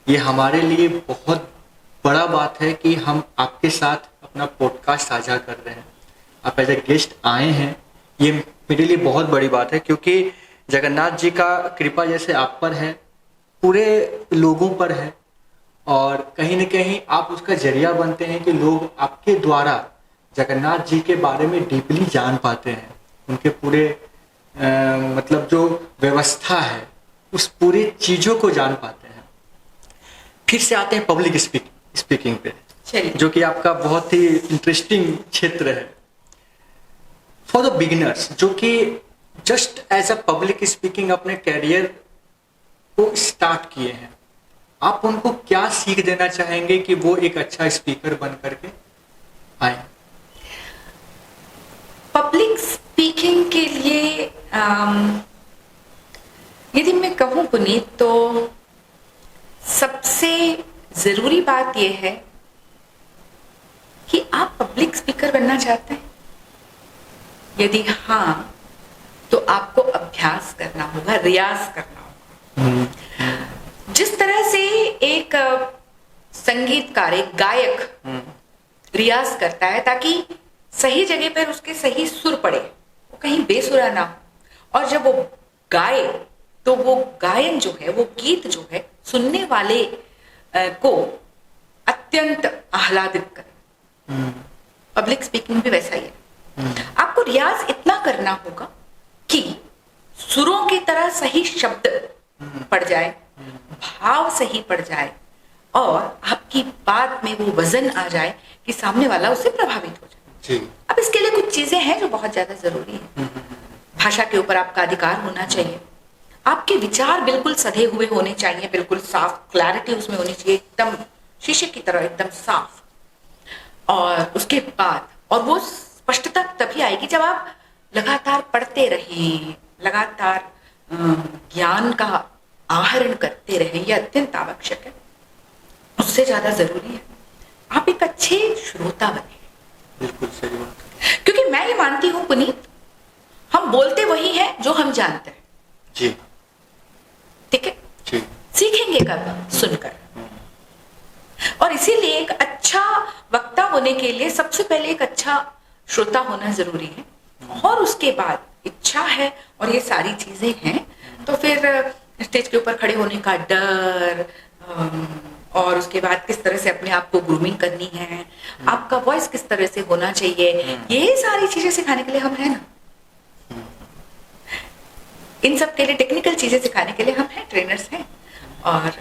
B: ये हमारे लिए बहुत बड़ा बात है कि हम आपके साथ अपना पॉडकास्ट साझा कर रहे हैं, आप एज ए गेस्ट आए हैं। ये मेरे लिए बहुत बड़ी बात है क्योंकि जगन्नाथ जी का कृपा जैसे आप पर है, पूरे लोगों पर है, और कहीं न कहीं आप उसका जरिया बनते हैं कि लोग आपके द्वारा जगन्नाथ जी के बारे में डीपली जान पाते हैं, उनके पूरे मतलब जो व्यवस्था है उस पूरी चीज़ों को जान पाते हैं। फिर से आते हैं पब्लिक स्पीकिंग पे, जो कि आपका बहुत ही इंटरेस्टिंग क्षेत्र है फॉर द बिगिनर्स, जो कि just as a public speaking अपने कैरियर को स्टार्ट किए हैं। आप उनको क्या सीख देना चाहेंगे कि वो एक अच्छा स्पीकर बन करके आए?
C: पब्लिक स्पीकिंग के लिए यदि मैं कहूँ पुनीत, तो सबसे जरूरी बात यह है कि आप पब्लिक स्पीकर बनना चाहते हैं। यदि हाँ, तो आपको अभ्यास करना होगा, रियाज करना होगा। जिस तरह से एक संगीतकार, एक गायक रियाज करता है ताकि सही जगह पर उसके सही सुर पड़े, वो कहीं बेसुरा ना हो, और जब वो गाए तो वो गायन जो है, वो गीत जो है, सुनने वाले को अत्यंत आह्लादित करे। पब्लिक स्पीकिंग भी वैसा ही है। आपको रियाज इतना करना होगा कि सुरों की तरह सही शब्द पड़ जाए, भाव सही पड़ जाए, और आपकी बात में वो वजन आ जाए कि सामने वाला उससे प्रभावित हो जाए।
B: जी।
C: अब इसके लिए कुछ चीजें हैं जो बहुत ज्यादा जरूरी है। भाषा के ऊपर आपका अधिकार होना चाहिए, आपके विचार बिल्कुल सधे हुए होने चाहिए, बिल्कुल साफ, क्लैरिटी उसमें होनी चाहिए, एकदम शीशे की तरह एकदम साफ। और उसके बाद, और वो स्पष्टता तभी आएगी जब आप लगातार पढ़ते रहें, लगातार ज्ञान का आहरण करते रहें। यह अत्यंत आवश्यक है, उससे ज्यादा जरूरी है आप एक अच्छे श्रोता बने।
B: बिल्कुल सही बात।
C: क्योंकि मैं ये मानती हूं पुनीत, हम बोलते वही हैं जो हम जानते हैं।
B: जी।
C: ठीक है
B: जी।
C: सीखेंगे कब? सुनकर। और इसीलिए एक अच्छा वक्ता होने के लिए सबसे पहले एक अच्छा श्रोता होना जरूरी है, और उसके बाद इच्छा है और ये सारी चीजें हैं तो फिर स्टेज के ऊपर खड़े होने का डर, और उसके बाद किस तरह से अपने आप को ग्रूमिंग करनी है, आपका वॉइस किस तरह से होना चाहिए, ये सारी चीजें सिखाने के लिए हम हैं ना। इन सब के लिए टेक्निकल चीजें सिखाने के लिए हम हैं, ट्रेनर्स हैं, और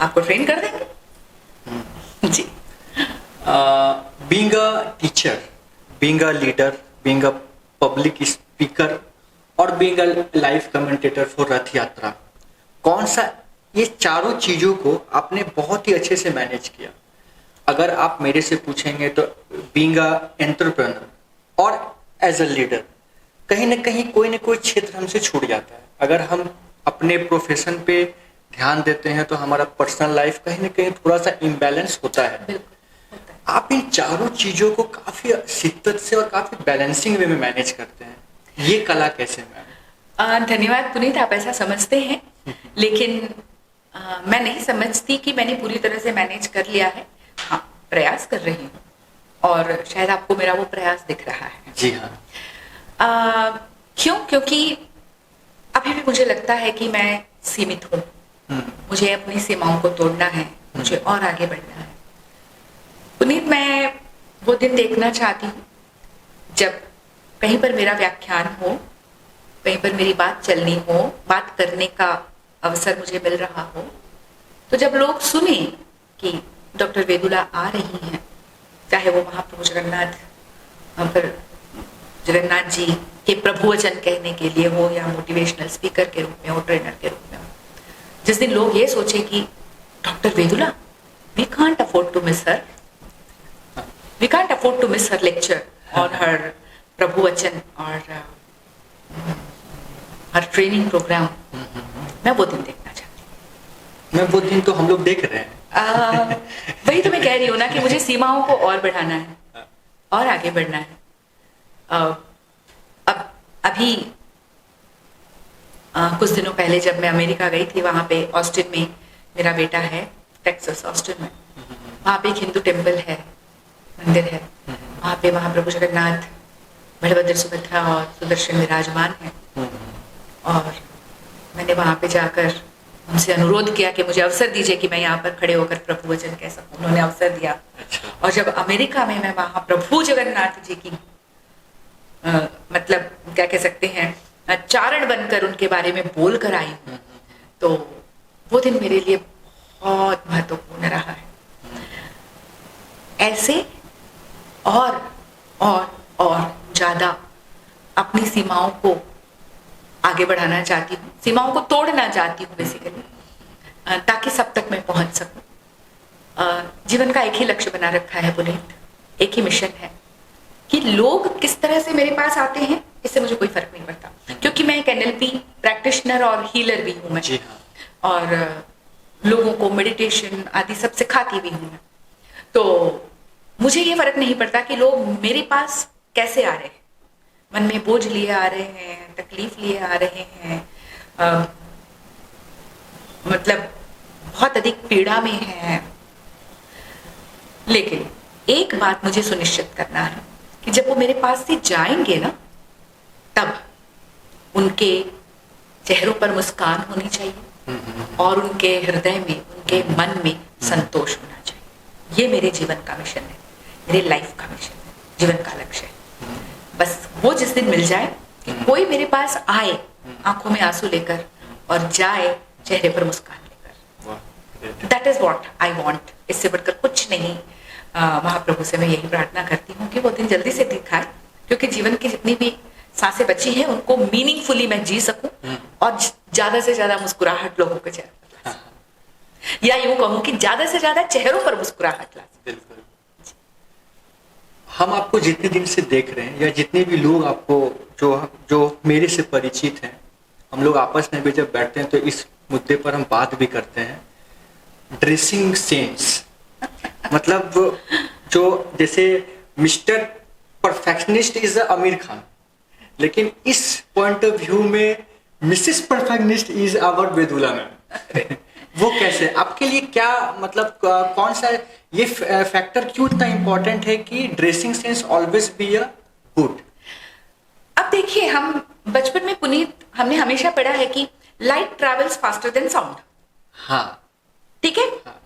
C: आपको ट्रेन कर देंगे। जी।
B: Being a teacher, being a leader, being a public speaker और being a live commentator for Rath Yatra, कौन सा ये चारों चीजों को आपने बहुत ही अच्छे से मैनेज किया? अगर आप मेरे से पूछेंगे तो बीइंग अ एंटरप्रेन्योर और एज अ लीडर, कहीं ना कहीं कोई ना कोई क्षेत्र हमसे छूट जाता है। अगर हम अपने प्रोफेशन पे ध्यान देते हैं तो हमारा पर्सनल लाइफ कहीं ना कहीं थोड़ा सा इम्बैलेंस होता है। आप इन चारों चीजों को काफी शिद्दत से और काफी बैलेंसिंग वे में मैनेज करते हैं, ये कला कैसे मैम?
C: धन्यवाद पुनीत, आप ऐसा समझते हैं, लेकिन मैं नहीं समझती कि मैंने पूरी तरह से मैनेज कर लिया है। हाँ, प्रयास कर रही हूँ, और शायद आपको मेरा वो प्रयास दिख रहा है।
B: जी हाँ।
C: क्यों? क्योंकि अभी भी मुझे लगता है कि मैं सीमित हूँ, मुझे अपनी सीमाओं को तोड़ना है, मुझे और आगे बढ़ना है। पुनीत, मैं वो दिन देखना चाहती हूँ जब कहीं पर मेरा व्याख्यान हो, कहीं पर मेरी बात चलनी हो, बात करने का अवसर मुझे मिल रहा हो, तो जब लोग सुने कि डॉक्टर वेदुला आ रही हैं, चाहे वो महाप्रभु जगन्नाथ जी के प्रभु वचन कहने के लिए हो, या मोटिवेशनल स्पीकर के रूप में हो, ट्रेनर के रूप में हो, जिस दिन लोग ये सोचे कि doctor Vedula, we can't afford to miss her, we can't afford to miss her lecture और हर प्रभु वचन और हर ट्रेनिंग प्रोग्राम, मैं वो दिन देखना चाहती हूँ।
B: मैं वो दिन तो हम लोग देख रहे हैं।
C: वही तो मैं कह रही हूँ ना कि मुझे सीमाओं को और बढ़ाना है और आगे बढ़ना है। अब अभी कुछ दिनों पहले जब मैं अमेरिका गई थी, वहां पे ऑस्टिन में मेरा बेटा है, टेक्सास ऑस्टिन में, वहां पे एक हिंदू टेम्पल है, मंदिर है, वहां पे महाप्रभु जगन्नाथ, बलभद्र, सुभद्रा और सुदर्शन विराजमान है। और मैंने वहां पे जाकर उनसे अनुरोध किया कि मुझे अवसर दीजिए कि मैं यहाँ पर खड़े होकर प्रभु वचन कह सकूं। उन्होंने अवसर दिया। और जब अमेरिका में मैं वहां प्रभु जगन्नाथ जी की मतलब क्या कह सकते हैं, चारण बनकर उनके बारे में बोल कर आई हूँ, तो वो दिन मेरे लिए बहुत महत्वपूर्ण रहा है। ऐसे और ज्यादा अपनी सीमाओं को आगे बढ़ाना चाहती हूँ, सीमाओं को तोड़ना चाहती हूँ बेसिकली, ताकि सब तक मैं पहुंच सकूं। जीवन का एक ही लक्ष्य बना रखा है पुनीत, एक ही मिशन है कि लोग किस तरह से मेरे पास आते हैं, इससे मुझे कोई फर्क नहीं पड़ता, क्योंकि मैं एक NLP प्रैक्टिशनर और हीलर भी हूँ मैं।
B: जी हाँ।
C: और लोगों को मेडिटेशन आदि सब सिखाती भी हूँ मैं। तो मुझे ये फर्क नहीं पड़ता कि लोग मेरे पास कैसे आ रहे हैं, मन में बोझ लिए आ रहे हैं, तकलीफ लिए आ रहे हैं, मतलब बहुत अधिक पीड़ा में है। लेकिन एक बात मुझे सुनिश्चित करना है कि जब वो मेरे पास से जाएंगे ना, तब उनके चेहरों पर मुस्कान होनी चाहिए और उनके हृदय में, उनके मन में संतोष होना चाहिए। ये मेरे जीवन का मिशन है, मेरे लाइफ का मिशन है, जीवन का लक्ष्य है। बस वो जिस दिन मिल जाए कि कोई मेरे पास आए आंखों में आंसू लेकर और जाए चेहरे पर मुस्कान लेकर, that is what I want. इससे बढ़कर कुछ नहीं। महाप्रभु से मैं यही प्रार्थना करती हूँ कि वो दिन जल्दी से दिखाए, क्योंकि जीवन की जितनी भी सांसें बची हैं उनको मीनिंगफुली मैं जी सकूं और ज्यादा से ज्यादा मुस्कुराहट लोगों के चेहरे पर ला सकूं। या यूं कहूं कि ज्यादा से ज्यादा चेहरों पर मुस्कुराहट ला सकूं।
B: बिल्कुल। हम आपको जितने दिन से देख रहे हैं या जितने भी लोग आपको जो मेरे से परिचित हैं, हम लोग आपस में भी जब बैठते हैं तो इस मुद्दे पर हम बात भी करते हैं, ड्रेसिंग सेंस। मतलब जो जैसे Mr perfectionist is Aamir Khan, लेकिन इस पॉइंट ऑफ व्यू में Mrs perfectionist is our Vedula ma'am. वो कैसे आपके लिए, क्या मतलब कौन सा ये फैक्टर क्यों इतना इंपॉर्टेंट है कि dressing sense always be a good?
C: अब देखिए, हम बचपन में पुनीत हमने हमेशा पढ़ा है कि light travels faster than sound.
B: हाँ,
C: ठीक है।
B: हाँ।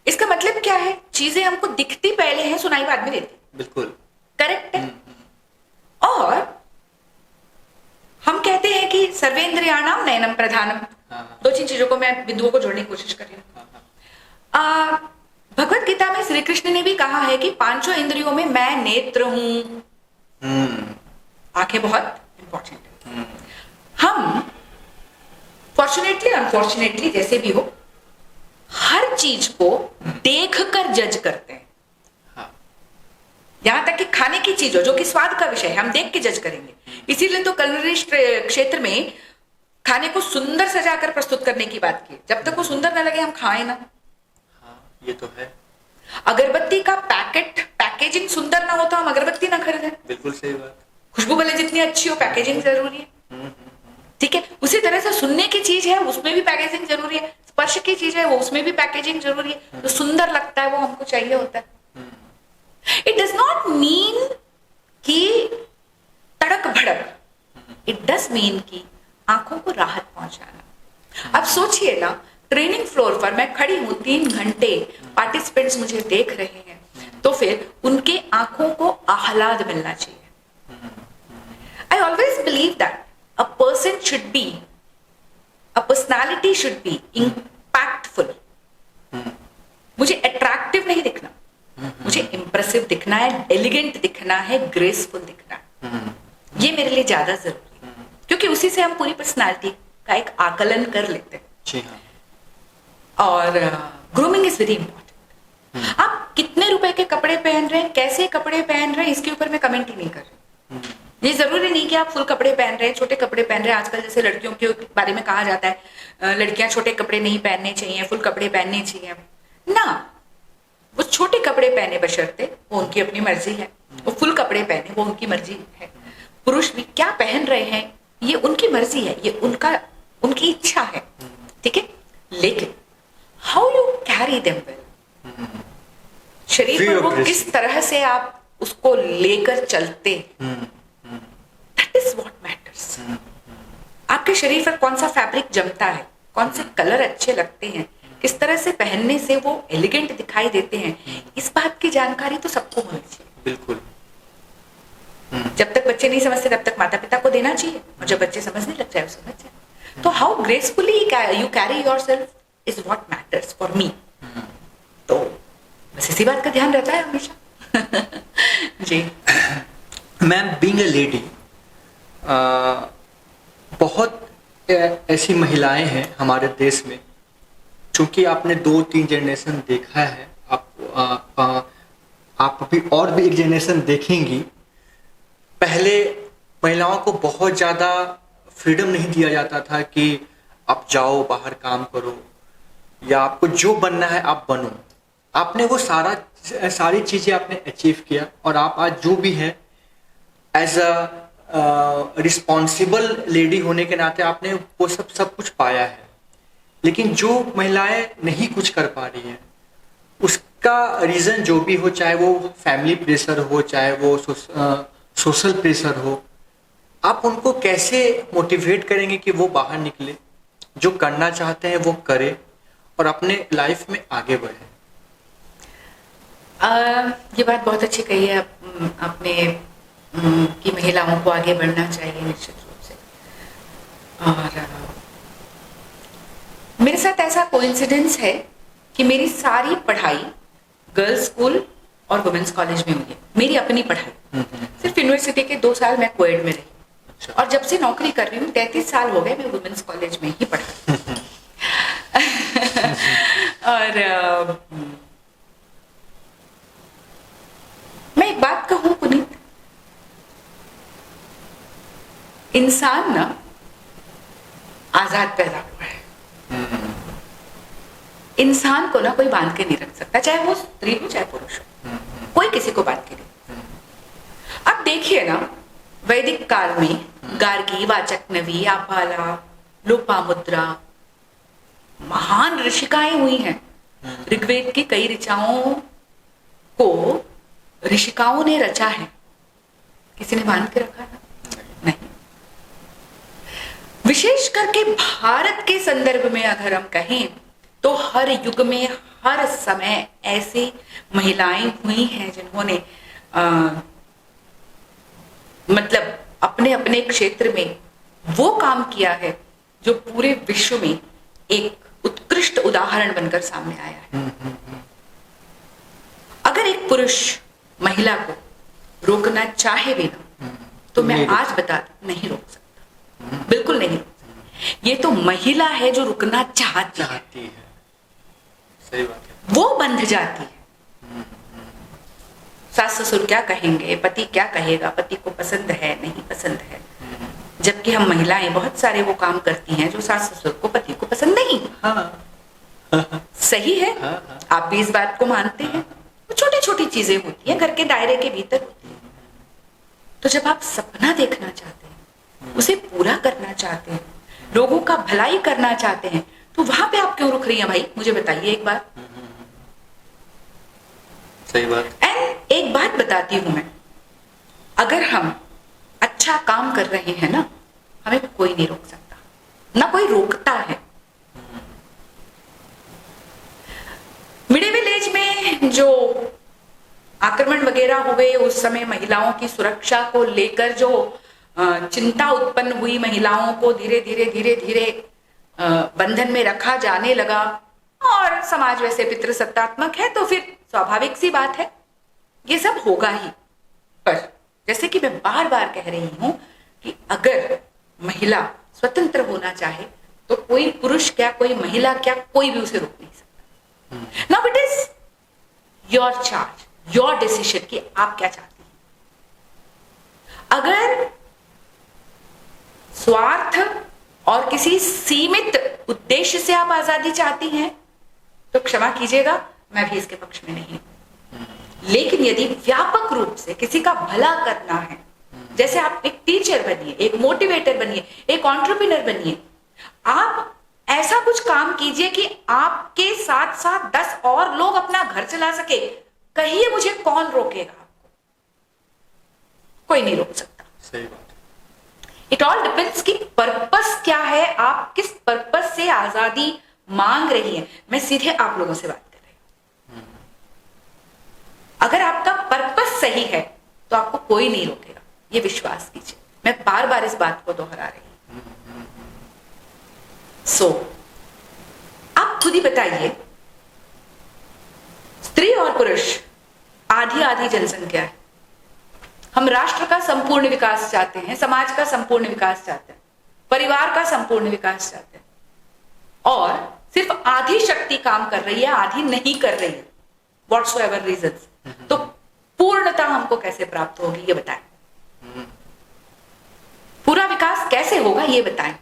C: इसका मतलब क्या है? चीजें हमको दिखती पहले हैं, सुनाई बाद में देती।
B: बिल्कुल
C: करेक्ट है। और हम कहते हैं कि सर्वेंद्रियाणाम नयनम प्रधानम।
B: हाँ।
C: दो तीन चीजों को मैं बिंदुओं को जोड़ने की कोशिश कर रही हूँ। भगवत गीता में श्री कृष्ण ने भी कहा है कि पांचों इंद्रियों में मैं नेत्र हूं। आंखें बहुत इंपॉर्टेंट है। हम फॉर्चुनेटली अनफॉर्चुनेटली जैसे भी हो, हर चीज को देखकर जज करते हैं। यहां तक कि खाने की चीज हो जो कि स्वाद का विषय है, हम देख के जज करेंगे। इसीलिए तो कुलिनरी क्षेत्र में खाने को सुंदर सजाकर प्रस्तुत करने की बात की। जब तक वो सुंदर ना लगे हम खाएं ना।
B: हाँ, ये तो है।
C: अगरबत्ती का पैकेजिंग सुंदर ना हो तो हम अगरबत्ती ना खरीदें।
B: बिल्कुल सही बात।
C: खुशबू भले जितनी अच्छी हो, पैकेजिंग जरूरी है। ठीक है। उसी तरह से सुनने की चीज है, उसमें भी पैकेजिंग जरूरी है। स्पर्श की चीज है, वो उसमें भी पैकेजिंग जरूरी है। तो सुंदर लगता है वो हमको चाहिए होता है। इट डज नॉट मीन कि तड़क भड़क, इट डज मीन कि आंखों को राहत पहुंचाना। अब सोचिए ना, ट्रेनिंग फ्लोर पर मैं खड़ी हूं 3 घंटे, पार्टिसिपेंट्स मुझे देख रहे हैं, तो फिर उनके आंखों को आह्लाद मिलना चाहिए। I always believe that a person should be, a personality should be impactful। मुझे अट्रैक्टिव नहीं दिखना, मुझे इंप्रेसिव दिखना है, एलिगेंट दिखना है, ग्रेसफुल दिखना है। ये मेरे लिए ज्यादा जरूरी है, क्योंकि उसी से हम पूरी पर्सनालिटी का एक आकलन कर लेते हैं।
B: जी हाँ।
C: और ग्रूमिंग इज वेरी इंपॉर्टेंट। आप कितने रुपए के कपड़े पहन रहे हैं, कैसे कपड़े पहन रहे हैं, इसके ऊपर मैं कमेंट ही नहीं कर रही। ये जरूरी नहीं कि आप फुल कपड़े पहन रहे हैं, छोटे कपड़े पहन रहे हैं। आजकल जैसे लड़कियों के बारे में कहा जाता है, लड़कियां छोटे कपड़े नहीं पहनने चाहिए, फुल कपड़े पहनने चाहिए ना। वो छोटे कपड़े पहने बशर्ते, वो उनकी अपनी मर्जी है। वो फुल कपड़े पहने, वो उनकी मर्जी है। पुरुष भी क्या पहन रहे हैं ये उनकी मर्जी है, ये उनकी इच्छा है। ठीक है। लेकिन how you carry them well, शरीर पर वो किस तरह से आप उसको लेकर चलते, दैट इज व्हाट मैटर्स। आपके शरीर पर कौन सा फैब्रिक जमता है, कौन से कलर अच्छे लगते हैं, किस तरह से पहनने से वो एलिगेंट दिखाई देते हैं, इस बात की जानकारी तो सबको होनी चाहिए।
B: बिल्कुल।
C: जब तक बच्चे नहीं समझते तब तक माता पिता को देना चाहिए, और जब बच्चे समझने लग जाए समझ जाए। तो how gracefully you carry yourself is what matters for me. तो बस इसी बात का ध्यान रहता है हमेशा। जी
B: मैम, बीइंग अ लेडी, बहुत ऐसी महिलाएं हैं हमारे देश में, चूंकि आपने 2-3 जनरेशन देखा है, आप अभी और भी एक जनरेशन देखेंगी। पहले महिलाओं को बहुत ज़्यादा फ्रीडम नहीं दिया जाता था कि आप जाओ बाहर काम करो, या आपको जो बनना है आप बनो। आपने वो सारी चीज़ें आपने अचीव किया, और आप आज जो भी है एज अ रिस्पॉन्सिबल लेडी होने के नाते आपने वो सब कुछ पाया है। लेकिन जो महिलाएं नहीं कुछ कर पा रही हैं, उसका रीज़न जो भी हो, चाहे वो फैमिली प्रेशर हो, चाहे वो सोशल प्रेशर हो, आप उनको कैसे मोटिवेट करेंगे कि वो बाहर निकले, जो करना चाहते हैं वो करे और अपने लाइफ में आगे बढ़े?
C: ये बात बहुत अच्छी कही है आपने कि महिलाओं को आगे बढ़ना चाहिए निश्चित रूप से। और मेरे साथ ऐसा कोइंसिडेंस है कि मेरी सारी पढ़ाई गर्ल्स स्कूल और वुमेन्स कॉलेज में हुई है, मेरी अपनी पढ़ाई। सिर्फ यूनिवर्सिटी के 2 साल मैं कोएड में रही।
B: अच्छा।
C: और जब से नौकरी कर रही हूँ 33 साल हो गए मैं वुमेन्स कॉलेज में ही पढ़ा। और मैं एक बात कहूं पुनीत, इंसान ना आजाद पैदा हुआ है। इंसान को ना कोई बांध के नहीं रख सकता, चाहे वो स्त्री हो चाहे पुरुष हो, कोई किसी को बांध के नहीं। अब देखिए ना, वैदिक काल में गार्गी, वाचकनवी, आपाला, लोपामुद्रा, महान ऋषिकाएं हुई हैं। ऋग्वेद की कई ऋचाओं को ऋषिकाओं ने रचा है, किसी ने बांध के रखा था? नहीं। विशेष करके भारत के संदर्भ में अगर हम कहें तो हर युग में हर समय ऐसी महिलाएं हुई हैं जिन्होंने मतलब अपने अपने क्षेत्र में वो काम किया है जो पूरे विश्व में एक उत्कृष्ट उदाहरण बनकर सामने आया है। अगर एक पुरुष महिला को रोकना चाहे भी ना, तो मैं आज बता दूं, नहीं रोक सकता, बिल्कुल नहीं रोक सकता। ये तो महिला है जो रुकना चाहती है।
B: सही बात है।
C: वो बंध जाती है। सास ससुर क्या कहेंगे, पति क्या कहेगा, पति को पसंद है नहीं पसंद है, जबकि हम महिलाएं बहुत सारे वो काम करती हैं जो सास ससुर को, पति को पसंद नहीं। सही है। आप भी इस बात को मानते हैं। वो छोटी छोटी चीजें होती हैं, घर के दायरे के भीतर होती हैं। तो जब आप सपना देखना चाहते हैं, उसे पूरा करना चाहते हैं, लोगों का भलाई करना चाहते हैं, तो वहां पे आप क्यों रुक रही हैं भाई? मुझे बताइए एक बार।
B: सही बात।
C: एंड एक बात बताती हूं मैं, अगर हम अच्छा काम कर रहे हैं ना, हमें कोई नहीं रोक सकता, ना कोई रोकता है। मिडिवल एज में जो आक्रमण वगैरह हो गए, उस समय महिलाओं की सुरक्षा को लेकर जो चिंता उत्पन्न हुई, महिलाओं को धीरे धीरे धीरे धीरे बंधन में रखा जाने लगा, और समाज वैसे पितृसत्तात्मक है तो फिर स्वाभाविक सी बात है ये सब होगा ही। पर जैसे कि मैं बार बार कह रही हूं कि अगर महिला स्वतंत्र होना चाहे तो कोई पुरुष क्या, कोई महिला क्या, कोई भी उसे रोक नहीं सकता। Now it is your charge, your decision कि आप क्या चाहती हैं। अगर स्वार्थ और किसी सीमित उद्देश्य से आप आजादी चाहती हैं तो क्षमा कीजिएगा, मैं भी इसके पक्ष में नहीं हूं। लेकिन यदि व्यापक रूप से किसी का भला करना है, जैसे आप एक टीचर बनिए, एक मोटिवेटर बनिए, एक एंटरप्रेन्योर बनिए, आप ऐसा कुछ काम कीजिए कि आपके साथ साथ 10 और लोग अपना घर चला सके। कहिए मुझे कौन रोकेगा आपको? कोई नहीं रोक सकता।
B: सही बात।
C: इट ऑल डिपेंड्स कि पर्पस क्या है, आप किस पर्पस से आजादी मांग रही है। मैं सीधे आप लोगों से बात कर रही हूं। अगर आपका पर्पस सही है तो आपको कोई नहीं रोकेगा, ये विश्वास कीजिए। मैं बार बार इस बात को दोहरा रही हूं। आप खुद ही बताइए, स्त्री और पुरुष आधी आधी जनसंख्या है। हम राष्ट्र का संपूर्ण विकास चाहते हैं, समाज का संपूर्ण विकास चाहते हैं, परिवार का संपूर्ण विकास चाहते हैं, और सिर्फ आधी शक्ति काम कर रही है, आधी नहीं कर रही है, व्हाट्सोएवर रीजंस। तो पूर्णता हमको कैसे प्राप्त होगी ये बताएं। पूरा विकास कैसे होगा ये बताएं।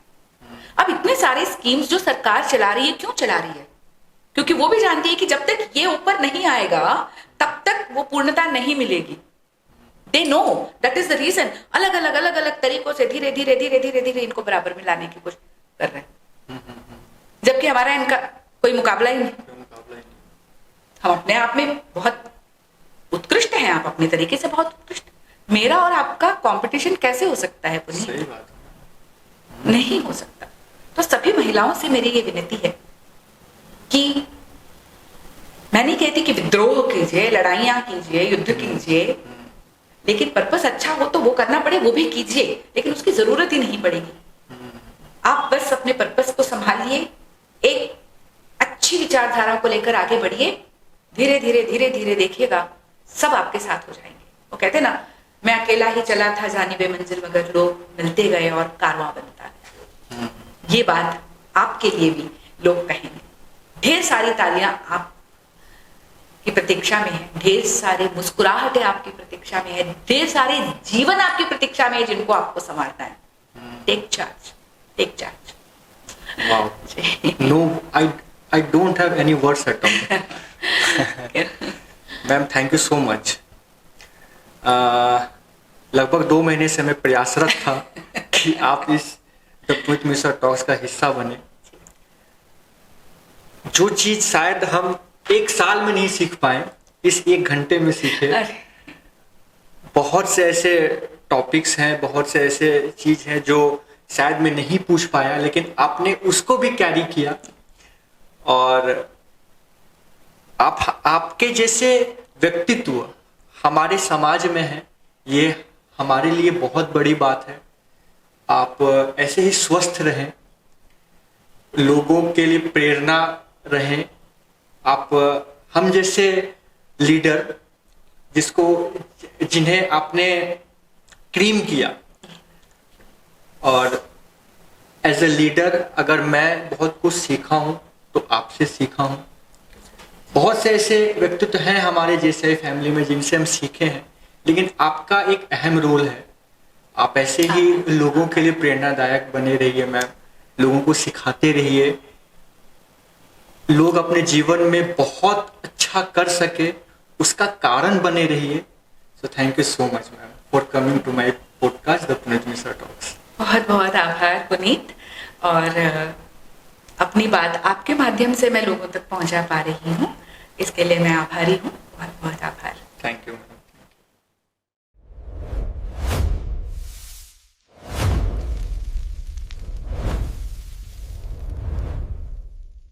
C: अब इतने सारे स्कीम्स जो सरकार चला रही है, क्यों चला रही है? क्योंकि वो भी जानती है कि जब तक ये ऊपर नहीं आएगा तब तक वो पूर्णता नहीं मिलेगी। They know that is the reason. अलग अलग तरीकों से धीरे धीरे धीरे धीरे धीरे इनको बराबर में लाने की कोशिश कर रहे हैं, जबकि हमारा इनका कोई मुकाबला ही नहीं। हम अपने आप में बहुत उत्कृष्ट हैं, आप अपने तरीके से बहुत उत्कृष्ट। मेरा और आपका कंपटीशन कैसे हो सकता है पुनीत?
B: सही बात।
C: नहीं हो सकता। तो सभी महिलाओं से मेरी ये विनती है कि मैं नहीं कहती कि विद्रोह कीजिए, लड़ाइयां कीजिए, युद्ध कीजिए, लेकिन पर्पस अच्छा हो तो वो करना पड़े, वो भी कीजिए, लेकिन उसकी जरूरत ही नहीं पड़ेगी। आप बस अपने पर्पस को संभालिए, एक अच्छी अच्छी विचारधारा को लेकर आगे बढ़िए, धीरे धीरे धीरे धीरे देखिएगा सब आपके साथ हो जाएंगे। वो कहते ना, मैं अकेला ही चला था जानिबे मंजिल मगर लोग मिलते गए और कारवां बनता गया। ये बात आपके लिए भी लोग कहेंगे। ढेर सारी तालियां आपकी प्रतीक्षा में है, ढेर सारे मुस्कुराहटें आपकी प्रतीक्षा में है, ढेर सारे जीवन आपकी प्रतीक्षा में है जिनको आपको संवारना है। Take charge, take charge.
B: Wow. No, I don't have any words at all. Ma'am thank you so much. लगभग 2 महीने से मैं प्रयासरत था कि आप इस द पुनीत मिश्रा टॉक्स का हिस्सा बने। जो चीज शायद हम 1 साल में नहीं सीख पाए, इस 1 घंटे में सीखे। बहुत से ऐसे टॉपिक्स हैं, बहुत से ऐसे चीज हैं जो शायद मैं नहीं पूछ पाया, लेकिन आपने उसको भी कैरी किया। और आपके जैसे व्यक्तित्व हमारे समाज में है, ये हमारे लिए बहुत बड़ी बात है। आप ऐसे ही स्वस्थ रहें, लोगों के लिए प्रेरणा रहें। आप हम जैसे लीडर जिन्हें आपने क्रीम किया, और एज ए लीडर अगर मैं बहुत कुछ सीखा हूं तो आपसे सीखा हूं। बहुत से ऐसे व्यक्तित्व हैं हमारे जैसे फैमिली में जिनसे हम सीखे हैं, लेकिन आपका एक अहम रोल है। आप ऐसे ही लोगों के लिए प्रेरणादायक बने रहिए मैम, लोगों को सिखाते रहिए, लोग अपने जीवन में बहुत अच्छा कर सके उसका कारण बने रहिए। So thank you so much ma'am for coming to my podcast the Puneet Mishra talks.
C: बहुत बहुत आभार पुनीत, और अपनी बात आपके माध्यम से मैं लोगों तक पहुंचा पा रही हूँ, इसके लिए मैं आभारी हूँ। बहुत बहुत आभार।
B: Thank you.